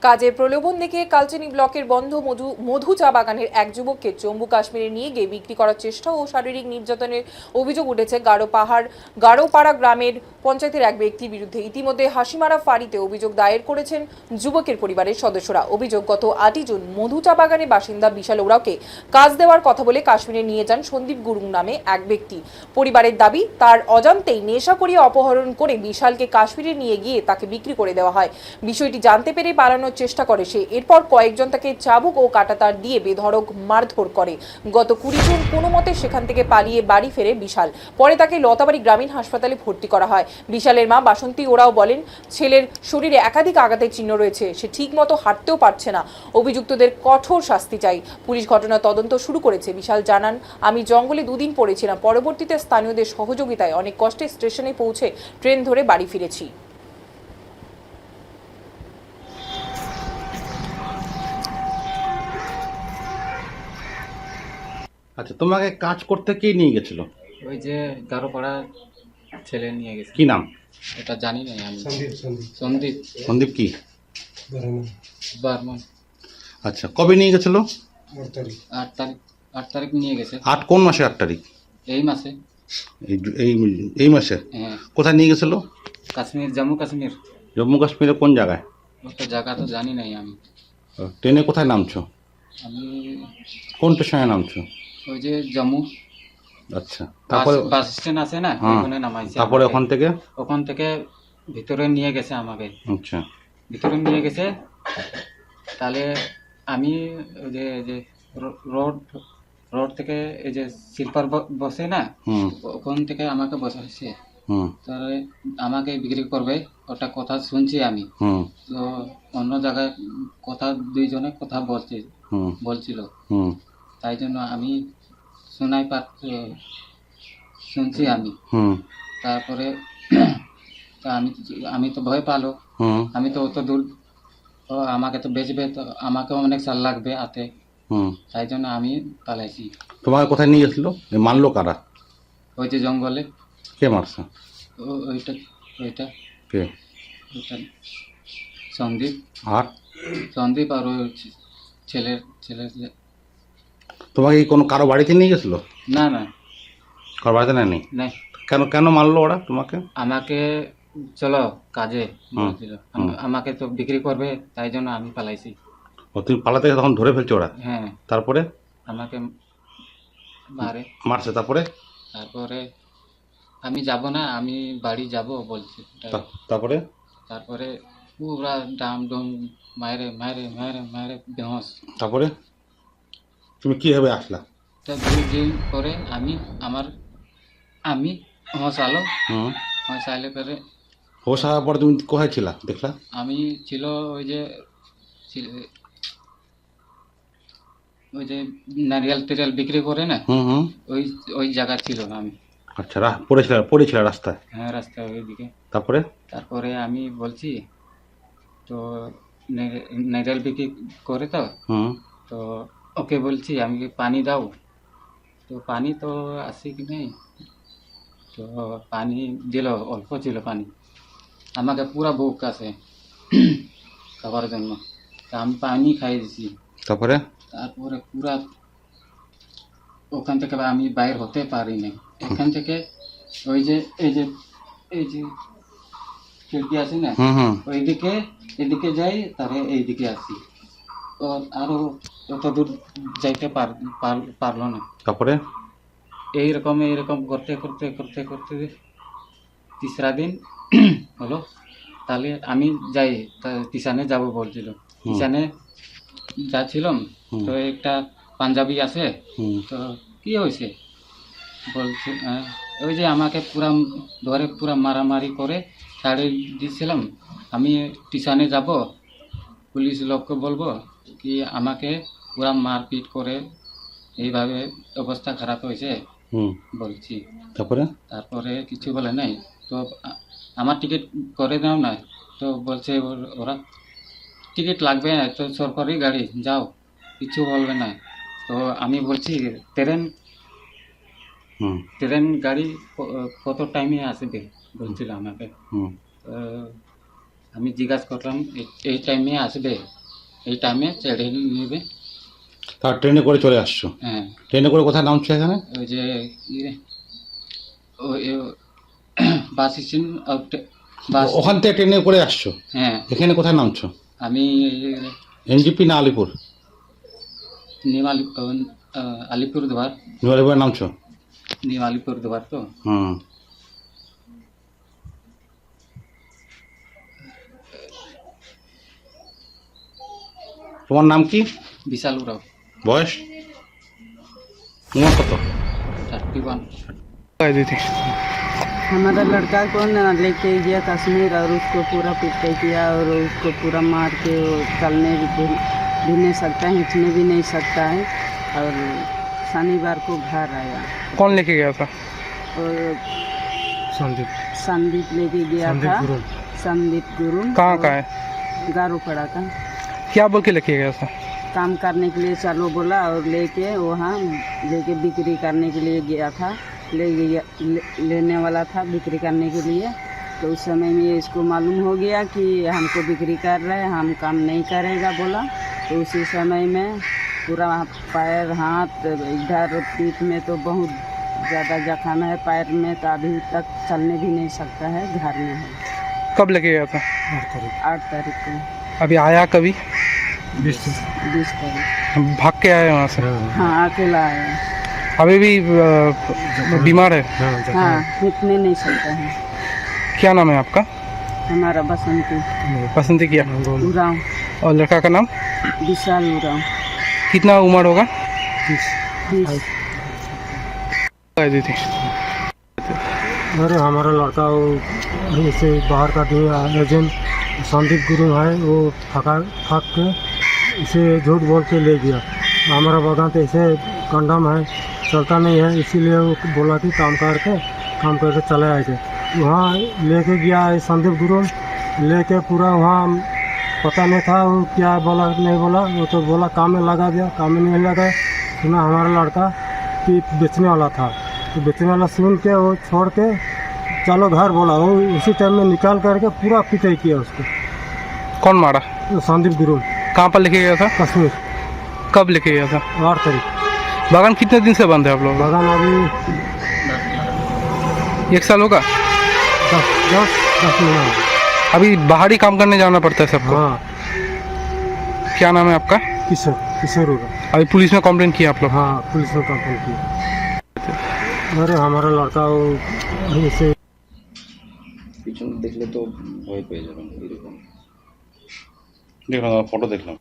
কাজের প্রলোভন দেখিয়ে কালচিনি ব্লকের বন্ধ মধু চা বাগানের এক যুবককে জম্মু কাশ্মীরে নিয়ে গিয়ে বিক্রি করার চেষ্টা ও শারীরিক নির্যাতনের অভিযোগ উঠেছে গাড়োপাড়া গ্রামের পঞ্চায়েতের এক ব্যক্তির বিরুদ্ধে। ইতিমধ্যে হাসিমারা ফাঁড়িতে অভিযোগ দায়ের করেছেন যুবকের পরিবারের সদস্যরা। অভিযোগ, গত 8 জুন মধু চা বাগানের বাসিন্দা বিশাল ওরাওকে কাজ দেওয়ার কথা বলে কাশ্মীরে নিয়ে যান সন্দীপ গুরুং নামে এক ব্যক্তি। পরিবারের দাবি, তার অজান্তেই নেশা করিয়ে অপহরণ করে বিশালকে কাশ্মীরে নিয়ে গিয়ে তাকে বিক্রি করে দেওয়া হয়। বিষয়টি জানতে পেরে পালানোর চেষ্টা করে সে। এরপর কয়েকজন তাকে চাবুক ও কাঁটাতার দিয়ে বেধড়ক মারধর করে। গত 20 জুন কোনো মতে সেখান থেকে পালিয়ে বাড়ি ফেরে বিশাল। পরে তাকে লতাবাড়ি গ্রামীণ হাসপাতালে ভর্তি করা হয়। বিশালের মা বাসন্তী ওরাও বলেন, ছেলের শরীরে একাধিক আঘাতের চিহ্ন রয়েছে, সে ঠিকমতো হাঁটতেও পারছে না। অভিযুক্তদের কঠোর শাস্তি চাই। পুলিশ ঘটনা তদন্ত শুরু করেছে। বিশাল জানান, আমি জঙ্গলে 2 দিন পড়েছিলাম। পরবর্তীতে স্থানীয়দের সহযোগিতায় অনেক কষ্টে স্টেশনে পৌঁছে ট্রেন ধরে বাড়ি ফিরেছি। আচ্ছা, তোমাকে কাজ করতে কে নিয়ে গেছিল? ওই যে গারোপাড়া ছেলে নিয়ে গেছে। কি নাম? এটা জানি না আমি। সন্দীপ সন্দীপ কি? বর্মন। আচ্ছা, কবে নিয়ে গেছিল? 8 তারিখ নিয়ে গেছে। 8 কোন মাসে? 8 তারিখ এই মাসে। এই এই এই মাসে? হ্যাঁ, কোথায় নিয়ে গেছিল? কাশ্মীর, জম্মু কাশ্মীর। জম্মু কাশ্মীরে কোন জায়গায়? ওটা জায়গা তো জানি নাই আমি। ট্রেনে কোথায় নামছো? আমি কোন স্টেশনে নামছো? ওই যে জম্মু আচ্ছা, তারপরে বাস স্ট্যান্ড আছে না, হ্যাঁ, ওখানে নামাইছে। তারপরে আমাকে ওখান থেকে? ভিতরে নিয়ে গেছে আমাকে। আচ্ছা, ভিতরে নিয়ে গেছে। তাহলে আমি ওই যে রোড রোড থেকে এই যে স্লিপার বসে না, হুম ওখান থেকে আমাকে বসাচ্ছে। হুম তাহলে আমাকে বিক্রি করবে, ওটা কথা শুনছি আমি। হুম তো অন্য জায়গায় কথা, দুইজনে কথা হুম বলছিল। হুম তাই জন্য আমি শুনছি আমি। হুম তারপরে তা আমি তো ভয় পালো। হুম আমি তো অত দূর, তো আমাকে তো বেচবে, তো আমাকে অনেক সাল লাগবে হাতে। হুম তাই জন্য আমি পালাইছি। তোমাকে কোথায় নিয়ে গেছিল? মারলো কারা? ওই যে জঙ্গলে। কে মারছে? ওইটা ওইটা কে? ওইটা সন্দীপ। আর সন্দীপ আর ওই ছেলের ছেলের তোমাকে কি কোনো কারো বাড়িতে নিয়ে গেছিল? না না কারো বাড়িতে নেয়নি? না, কেন কেন মারলো ওরা তোমাকে? আমাকে চলো কাজে হুম, বলছিল। হুম। আমাকে তো বিক্রি করবে, তাই জন্য আমি পালাইছি। ও, তুমি পালাতে গিয়ে তখন ধরে ফেলছো ওরা? হ্যাঁ, তারপরে আমাকে মারে। মারছে? তারপরে তারপরে আমি যাব না, আমি বাড়ি যাব বলছি। তারপরে তারপরে পুরা ডাম ডুম মারে মারে মারে মারে বেহস। তারপরে তুমি কিভাবে আসলা? তা 2 দিন পরে আমি হোশ আলো। হুম হোশ আইলে পরে হোশ হওয়ার পরে তুমি কোথায় ছিলা দেখলা? আমি ছিল ওই যে নারিয়াল টেরিয়াল বিক্রি করে না, হুম হুম ওই ওই জায়গা ছিল আমি। আচ্ছা, পড়েছিল রাস্তায়? হ্যাঁ, রাস্তায় ওইদিকে। তারপরে তারপরে আমি বলছি, তো নারিয়াল বিক্রি করে তো হুম তো ওকে বলছি আমি পানি দাও। তো পানি তো আসে কি নেই, তো পানি দিল, অল্প ছিল পানি। আমাকে পুরা বুক আছে খাবার জন্য। তা আমি পানি খাই দিছি। তারপরে তারপরে পুরা ওখান থেকে আমি বাইর হতে পারি না। এখান থেকে ওই যে এই যে খিড়কি আছে না, হুম হুম ওইদিকে এদিকে যাই, তারপরে এইদিকে আসি। তো আরো অত দূর যাইতে পারলো না। তারপরে এইরকম করতে করতে করতে করতে 3রা দিন হলো। তাহলে আমি যাই, টিশানে যাব বলছিল। টিশানে যাচ্ছিলাম, হুম তো একটা পাঞ্জাবি আছে। হুম তো কি হয়েছে বলছে, ওই যে আমাকে পুরা ধরে পুরা মারামারি করে ছাড়িয়ে দিয়েছিলাম। আমি টিশানে যাব, পুলিশ লোককে বলবো কি আমাকে পুরা মারপিট করে, এইভাবে অবস্থা খারাপ হয়েছে হুম বলছি। তারপরে তারপরে কিছু বলে নাই। তো আমার টিকিট করে দাও না। তো বলছে ওরা টিকিট লাগবে না, তো সরকারি গাড়ি, যাও, কিছু বলবে না। তো আমি বলছি ট্রেন হুম ট্রেন গাড়ি কত টাইমে আসবে বলছিল আমাকে। হুম আমি জিজ্ঞাসা করলাম এই টাইমে আসবে, এই টাইমে ছেড়ে নেবে। তার ট্রেনে করে চলে আসছো? হ্যাঁ, ট্রেনে করে কোথায় নামছো এখানে? ওই যে ওই বাস স্ট্যান্ড, বাস, ওখান থেকে ট্রেনে করে আসছো, হ্যাঁ। এখানে কোথায় নামছো? আমি এনজিপি না আলিপুর? নিউ আলিপুরদুয়ার, নিউ আলিপুরে নামছো? নিউ আলিপুরদুয়ার তো। হুম। তোমার নাম কি? বিশাল উরাও, বয়স তোমার কত? 31। हमारा लड़का को न लेके गया कश्मीर और उसको पूरा पिटाई किया और उसको पूरा मार के वो चलने भी नहीं सकता है, हिंचने भी नहीं सकता है। और शनिवार को घर आया कौन लेके गया था? और संदीप लेके गया था। संदीप गुरु कहाँ का है? गारो पड़ा था। क्या बोल के लेके गया था? काम करने के लिए चलो बोला और लेके वहाँ लेके बिक्री करने के लिए गया था। लेने वाला था बिक्री करने के लिए। तो उस समय में इसको मालूम हो गया कि हमको बिक्री कर रहे हैं, हम काम नहीं करेगा बोला। तो उसी समय में पूरा पैर हाथ इधर पीठ में तो बहुत ज़्यादा जख्म है, पैर में तो अभी तक चलने भी नहीं सकता है, घर में है। कब लेके गया था? 8 तारीख को। अभी आया कभी? 20 तारीख। भाग के आए वहाँ से? हाँ, अकेला आया। अभी भी बीमार है? हाँ, इतने नहीं सकता है। क्या नाम है आपका? हमारा बसंती बसंती किया। उराव, और लड़का का नाम? विशाल उराव। कितना उम्र होगा? 20। दी थी। अरे हमारा लड़का वो ऐसे बाहर का जो एजेंट संदीप गुरु है, वो थक के इसे झूठ बोल के ले गया। हमारा बगान तो ऐसे कंडम है, चलता नहीं है, इसीलिए वो बोला कि काम करके चले आए थे। वहाँ लेके गया है संदीप गुरु, लेके पूरा वहाँ पता नहीं था वो क्या बोला नहीं बोला। वो तो बोला काम में लगा दिया, काम में नहीं लगा। सुना हमारा लड़का कि बेचने वाला था, तो बेचने वाला सुन के वो छोड़ के चलो घर बोला। वो उसी टाइम में निकाल करके पूरा पिटाई किया उसको। कौन मारा? वो संदीप गुरु। कहाँ पर लेके गया था? कश्मीर। कब लेके गया था? 8 तारीख। बागान कितने दिन से बंद है आप लोग? बगान अभी 1 साल होगा। 10 महीना हो गया। अभी बाहर ही काम करने जाना पड़ता है सबको? हाँ, क्या नाम है आपका? किशोर होगा। अभी पुलिस में कंप्लेंट किया आप लोग? हाँ, पुलिस ने कंप्लेंट किया। अरे हमारा लड़का वो ऐसे পিছন দেখলে তো ভয় পেয়ে যাবেন এরকম। দেখলাম, ফটো দেখলাম।